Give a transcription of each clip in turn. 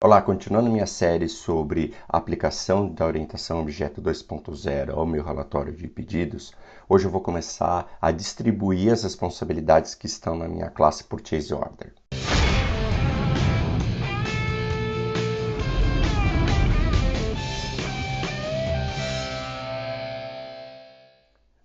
Olá, continuando minha série sobre a aplicação da orientação objeto 2.0 ao meu relatório de pedidos, hoje eu vou começar a distribuir as responsabilidades que estão na minha classe Purchase Order.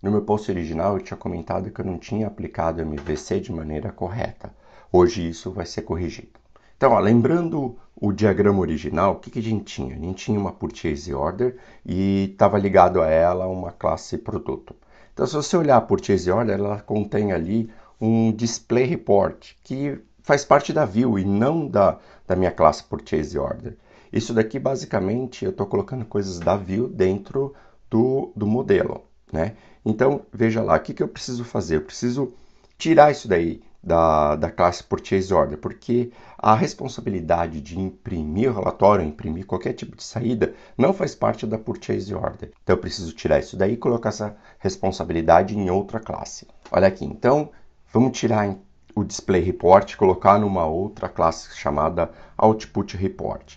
No meu post original eu tinha comentado que eu não tinha aplicado o MVC de maneira correta. Hoje isso vai ser corrigido. Então, lembrando o diagrama original, o que a gente tinha? A gente tinha uma Purchase Order e estava ligado a ela uma classe produto. Então, se você olhar a Purchase Order, ela contém ali um Display Report, que faz parte da view e não da minha classe Purchase Order. Isso daqui, basicamente, eu estou colocando coisas da view dentro do modelo, né? Então, veja lá, o que eu preciso fazer? Eu preciso tirar isso daí da classe Purchase Order, porque a responsabilidade de imprimir o relatório, imprimir qualquer tipo de saída, não faz parte da Purchase Order. Então, eu preciso tirar isso daí e colocar essa responsabilidade em outra classe. Olha aqui, então, vamos tirar o Display Report e colocar numa outra classe chamada Output Report.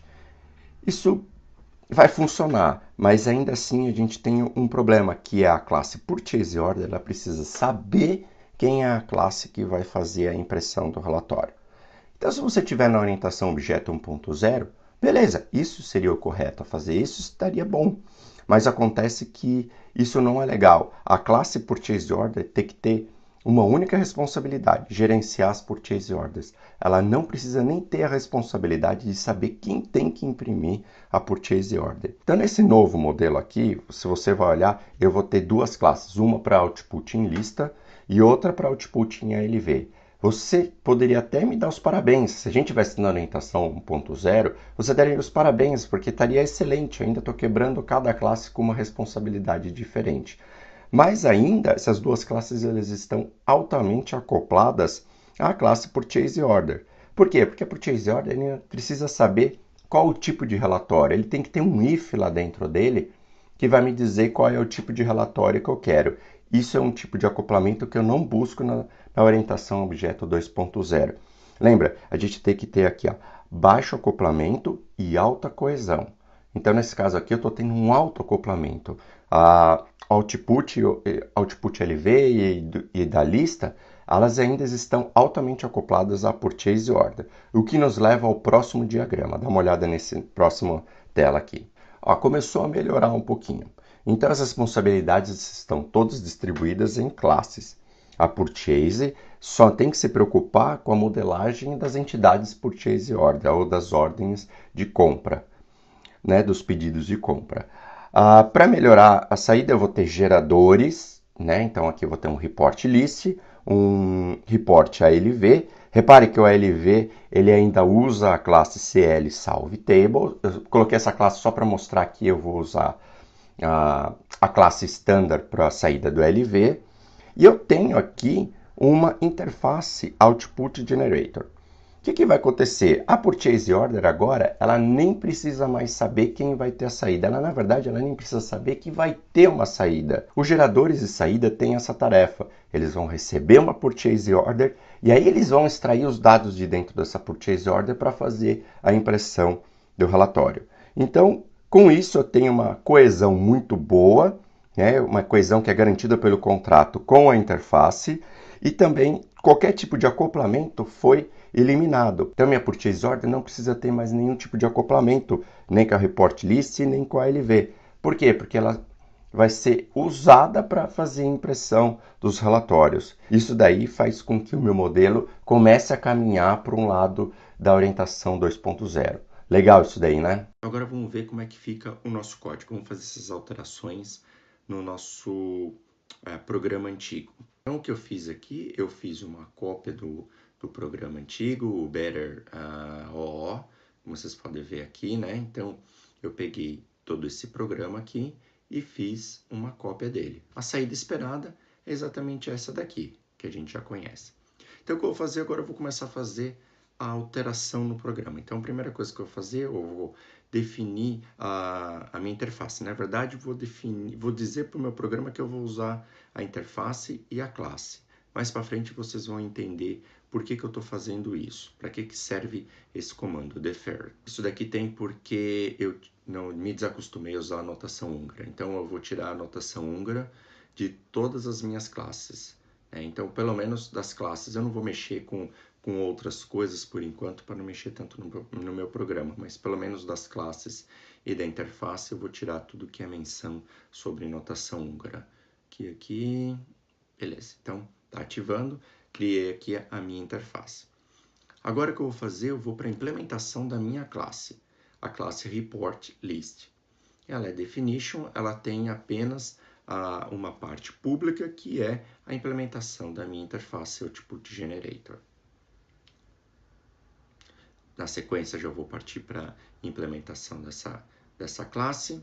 Isso vai funcionar, mas ainda assim a gente tem um problema, que é a classe Purchase Order, ela precisa saber quem é a classe que vai fazer a impressão do relatório. Então, se você tiver na orientação objeto 1.0, beleza, isso seria o correto a fazer, isso estaria bom. Mas acontece que isso não é legal. A classe Purchase Order tem que ter uma única responsabilidade, gerenciar as Purchase Orders. Ela não precisa nem ter a responsabilidade de saber quem tem que imprimir a Purchase Order. Então, nesse novo modelo aqui, se você vai olhar, eu vou ter duas classes, uma para output em lista e outra para output em ALV. Você poderia até me dar os parabéns. Se a gente tivesse na orientação 1.0, você daria os parabéns, porque estaria excelente. Eu ainda estou quebrando cada classe com uma responsabilidade diferente. Mas ainda, essas duas classes elas estão altamente acopladas à classe Purchase Order. Por quê? Porque a Purchase Order ele precisa saber qual o tipo de relatório. Ele tem que ter um if lá dentro dele que vai me dizer qual é o tipo de relatório que eu quero. Isso é um tipo de acoplamento que eu não busco na orientação objeto 2.0. Lembra, a gente tem que ter aqui ó, baixo acoplamento e alta coesão. Então, nesse caso aqui, eu estou tendo um alto acoplamento. A output LV e da lista, elas ainda estão altamente acopladas à Purchase Order, o que nos leva ao próximo diagrama. Dá uma olhada nesse próximo tela aqui. Ó, começou a melhorar um pouquinho. Então, as responsabilidades estão todas distribuídas em classes. A Purchase só tem que se preocupar com a modelagem das entidades Purchase Order, ou das ordens de compra, né, dos pedidos de compra. Para melhorar a saída, eu vou ter geradores, né? Então, aqui eu vou ter um report list, um report ALV. Repare que o ALV ele ainda usa a classe CL Salve Table. Eu coloquei essa classe só para mostrar que eu vou usar a classe standard para a saída do LV. E eu tenho aqui uma interface Output Generator. O que vai acontecer? A Purchase Order agora, ela nem precisa mais saber quem vai ter a saída. Ela, na verdade, ela nem precisa saber que vai ter uma saída. Os geradores de saída têm essa tarefa. Eles vão receber uma Purchase Order e aí eles vão extrair os dados de dentro dessa Purchase Order para fazer a impressão do relatório. Então, com isso, eu tenho uma coesão muito boa, né? Uma coesão que é garantida pelo contrato com a interface e também qualquer tipo de acoplamento foi eliminado. Então, minha Purchase Order não precisa ter mais nenhum tipo de acoplamento, nem com a Report List, nem com a LV. Por quê? Porque ela vai ser usada para fazer a impressão dos relatórios. Isso daí faz com que o meu modelo comece a caminhar para um lado da orientação 2.0. Legal isso daí, né? Agora vamos ver como é que fica o nosso código. Vamos fazer essas alterações no nosso programa antigo. Então, o que eu fiz aqui, eu fiz uma cópia do programa antigo, o Better OO, como vocês podem ver aqui, né? Então, eu peguei todo esse programa aqui e fiz uma cópia dele. A saída esperada é exatamente essa daqui, que a gente já conhece. Então, o que eu vou fazer agora? Eu vou começar a fazer a alteração no programa. Então, a primeira coisa que eu vou fazer, eu vou definir a minha interface. Na verdade, vou dizer para o meu programa que eu vou usar a interface e a classe. Mais para frente, vocês vão entender por que eu estou fazendo isso? Para que serve esse comando, defer? Isso daqui tem porque eu não me desacostumei a usar a notação húngara. Então eu vou tirar a notação húngara de todas as minhas classes. Então, pelo menos das classes, eu não vou mexer com outras coisas por enquanto, para não mexer tanto no meu programa, mas pelo menos das classes e da interface eu vou tirar tudo que é menção sobre notação húngara. Aqui, beleza. Então, tá ativando, criei aqui a minha interface. Agora o que eu vou fazer, eu vou para a implementação da minha classe, a classe Report List. Ela é definition, ela tem apenas uma parte pública, que é a implementação da minha interface Output Generator. Na sequência, já vou partir para a implementação dessa classe,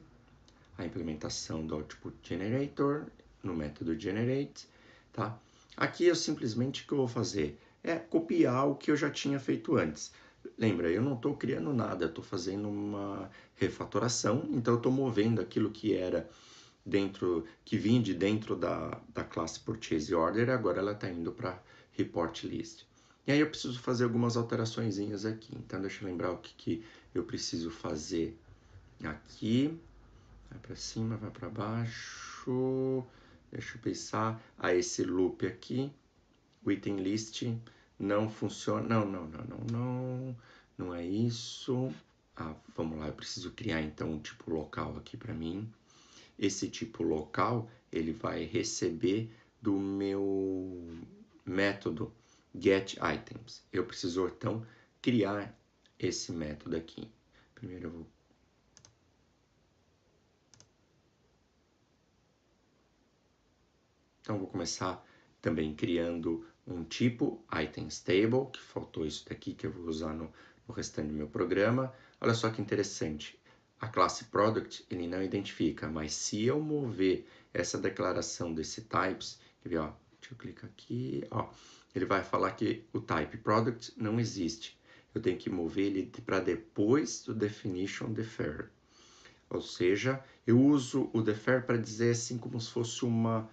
a implementação do Output Generator no método Generate, tá? Aqui eu simplesmente o que eu vou fazer é copiar o que eu já tinha feito antes. Lembra, eu não estou criando nada, estou fazendo uma refatoração, então eu estou movendo aquilo que era que vinha de dentro da classe Purchase Order, agora ela está indo para Report List. E aí eu preciso fazer algumas alteraçõezinhas aqui. Então deixa eu lembrar o que eu preciso fazer aqui. Vai para cima, vai para baixo. Deixa eu pensar. Esse loop aqui, o item list, não funciona. Não é isso. Vamos lá, eu preciso criar então um tipo local aqui para mim. Esse tipo local, ele vai receber do meu método getItems. Eu preciso, então, criar esse método aqui. Primeiro eu vou... Então, eu vou começar também criando um tipo items_table, que faltou isso daqui, que eu vou usar no restante do meu programa. Olha só que interessante. A classe product ele não identifica, mas se eu mover essa declaração desse types, quer ver, ó, deixa eu clicar aqui, ó, ele vai falar que o type product não existe. Eu tenho que mover ele para depois do definition defer. Ou seja, eu uso o defer para dizer assim como se fosse uma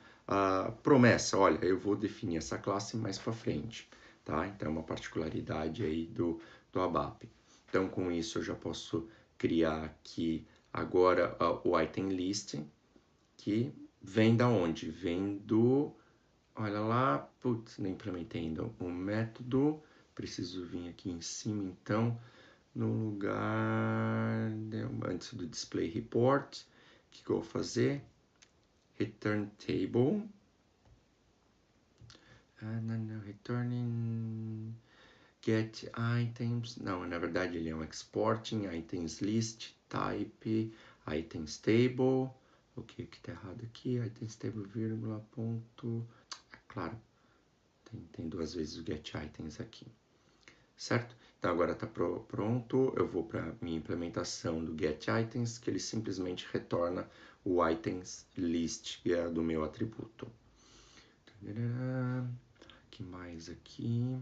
promessa. Olha, eu vou definir essa classe mais para frente, tá? Então, é uma particularidade aí do ABAP. Então, com isso, eu já posso criar aqui agora o item list, que vem da onde? Vem do... Olha lá, putz, não implementei ainda o método. Preciso vir aqui em cima, então, no lugar... Antes do display report, o que eu vou fazer? Return table. Returning get items. Não, na verdade ele é um exporting items list type items table. O que está errado aqui? Items table, vírgula, ponto. Claro, tem duas vezes o get items aqui, certo? Então agora está pronto. Eu vou para minha implementação do get items, que ele simplesmente retorna o items list, que é do meu atributo. Que mais aqui?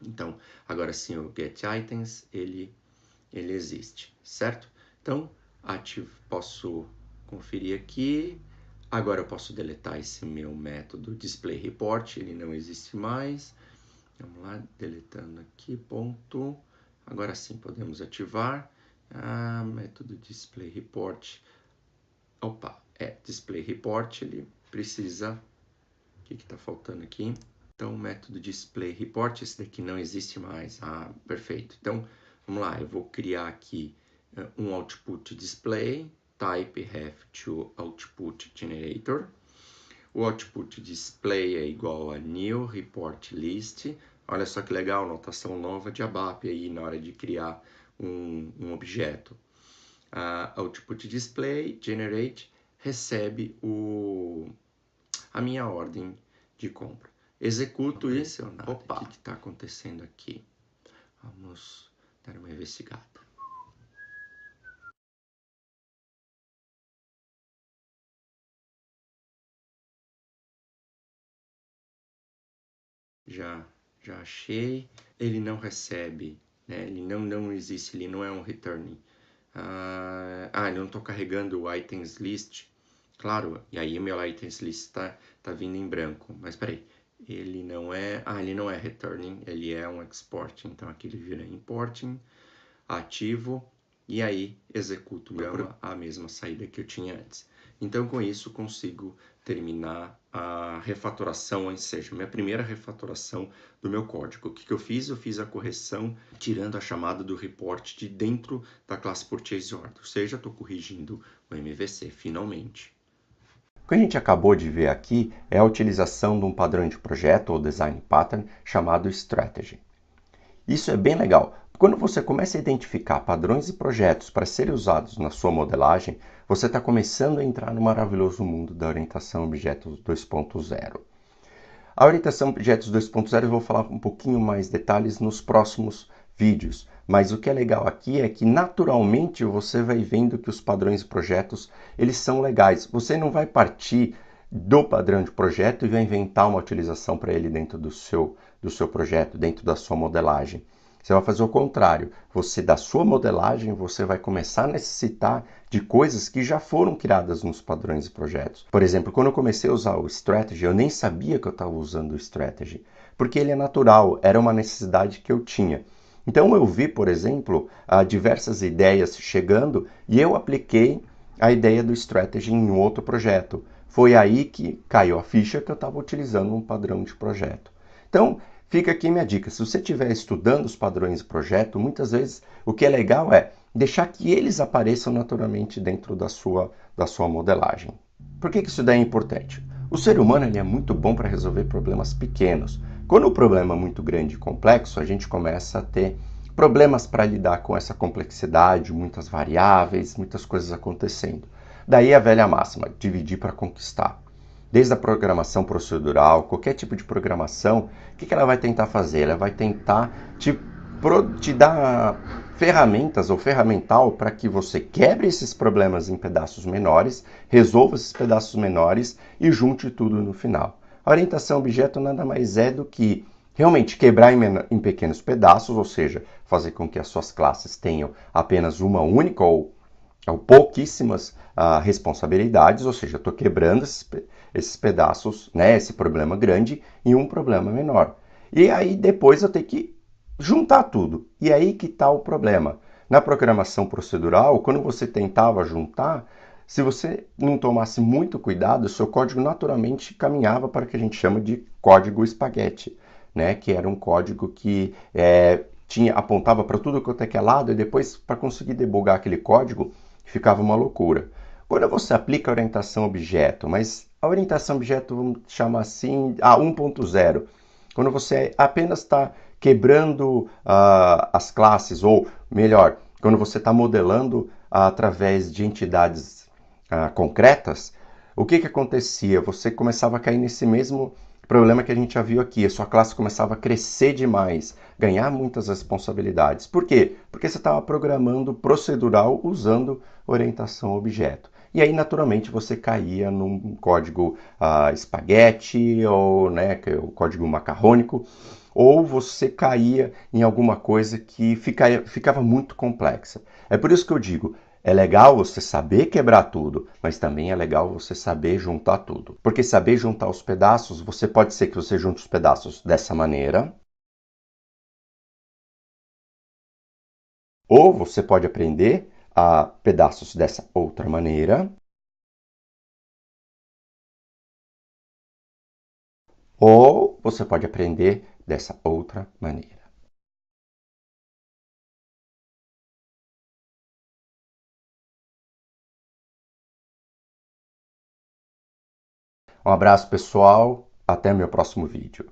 Então, agora sim, o getItems, ele existe, certo? Então, posso conferir aqui. Agora eu posso deletar esse meu método displayReport, ele não existe mais. Vamos lá, deletando aqui, ponto. Agora sim, podemos ativar. Método displayReport. Opa, displayReport, ele precisa... O que está faltando aqui? Então, o método displayReport, esse daqui não existe mais. Perfeito. Então, vamos lá, eu vou criar aqui um output display, type have to output generator. O output display é igual a new report list. Olha só que legal, notação nova de ABAP aí na hora de criar um objeto. Output display, generate, recebe a minha ordem de compra. Executo isso. Opa, o que está acontecendo aqui? Vamos dar uma investigada. Já achei. Ele não recebe, né? Ele não existe, ele não é um returning. Eu não estou carregando o items list. Claro, e aí o meu items list está vindo em branco. Mas peraí, ele não é returning, ele é um exporting. Então aqui ele vira importing, ativo, e aí executo a mesma saída que eu tinha antes. Então com isso consigo terminar a refatoração, ou seja, minha primeira refatoração do meu código. O que eu fiz? Eu fiz a correção tirando a chamada do report de dentro da classe purchase order, ou seja, estou corrigindo o MVC finalmente. O que a gente acabou de ver aqui é a utilização de um padrão de projeto ou design pattern chamado strategy. Isso é bem legal. Quando você começa a identificar padrões e projetos para serem usados na sua modelagem, você está começando a entrar no maravilhoso mundo da orientação a objetos 2.0. A orientação a objetos 2.0 eu vou falar um pouquinho mais detalhes nos próximos vídeos, mas o que é legal aqui é que naturalmente você vai vendo que os padrões e projetos eles são legais. Você não vai partir do padrão de projeto e vai inventar uma utilização para ele dentro do seu projeto, dentro da sua modelagem. Você vai fazer o contrário. Você, da sua modelagem, você vai começar a necessitar de coisas que já foram criadas nos padrões e projetos. Por exemplo, quando eu comecei a usar o Strategy, eu nem sabia que eu estava usando o Strategy, porque ele é natural, era uma necessidade que eu tinha. Então eu vi, por exemplo, diversas ideias chegando e eu apliquei a ideia do Strategy em um outro projeto. Foi aí que caiu a ficha que eu estava utilizando um padrão de projeto. Então, fica aqui minha dica. Se você estiver estudando os padrões de projeto, muitas vezes o que é legal é deixar que eles apareçam naturalmente dentro da sua modelagem. Por que isso daí é importante? O ser humano ele é muito bom para resolver problemas pequenos. Quando o problema é muito grande e complexo, a gente começa a ter problemas para lidar com essa complexidade, muitas variáveis, muitas coisas acontecendo. Daí a velha máxima, dividir para conquistar. Desde a programação procedural, qualquer tipo de programação, o que ela vai tentar fazer? Ela vai tentar te dar ferramentas ou ferramental para que você quebre esses problemas em pedaços menores, resolva esses pedaços menores e junte tudo no final. A orientação a objeto nada mais é do que realmente quebrar em pequenos pedaços, ou seja, fazer com que as suas classes tenham apenas uma única ou pouquíssimas responsabilidades, ou seja, eu estou quebrando esses pedaços, né, esse problema grande, em um problema menor. E aí depois eu tenho que juntar tudo. E aí que está o problema. Na programação procedural, quando você tentava juntar, se você não tomasse muito cuidado, o seu código naturalmente caminhava para o que a gente chama de código espaguete, né, que era um código que apontava para tudo quanto é que é lado e depois, para conseguir debugar aquele código, ficava uma loucura. Quando você aplica a orientação objeto, mas a orientação objeto, vamos chamar assim, a 1.0, quando você apenas está quebrando as classes, ou melhor, quando você está modelando através de entidades concretas, o que acontecia? Você começava a cair nesse mesmo problema que a gente já viu aqui. A sua classe começava a crescer demais, ganhar muitas responsabilidades. Por quê? Porque você estava programando procedural usando orientação objeto. E aí, naturalmente, você caía num código espaguete, ou né, o código macarrônico, ou você caía em alguma coisa que ficava muito complexa. É por isso que eu digo, é legal você saber quebrar tudo, mas também é legal você saber juntar tudo. Porque saber juntar os pedaços, você pode ser que você junte os pedaços dessa maneira, ou você pode aprender a pedaços dessa outra maneira, ou você pode aprender dessa outra maneira. Um abraço, pessoal. Até meu próximo vídeo.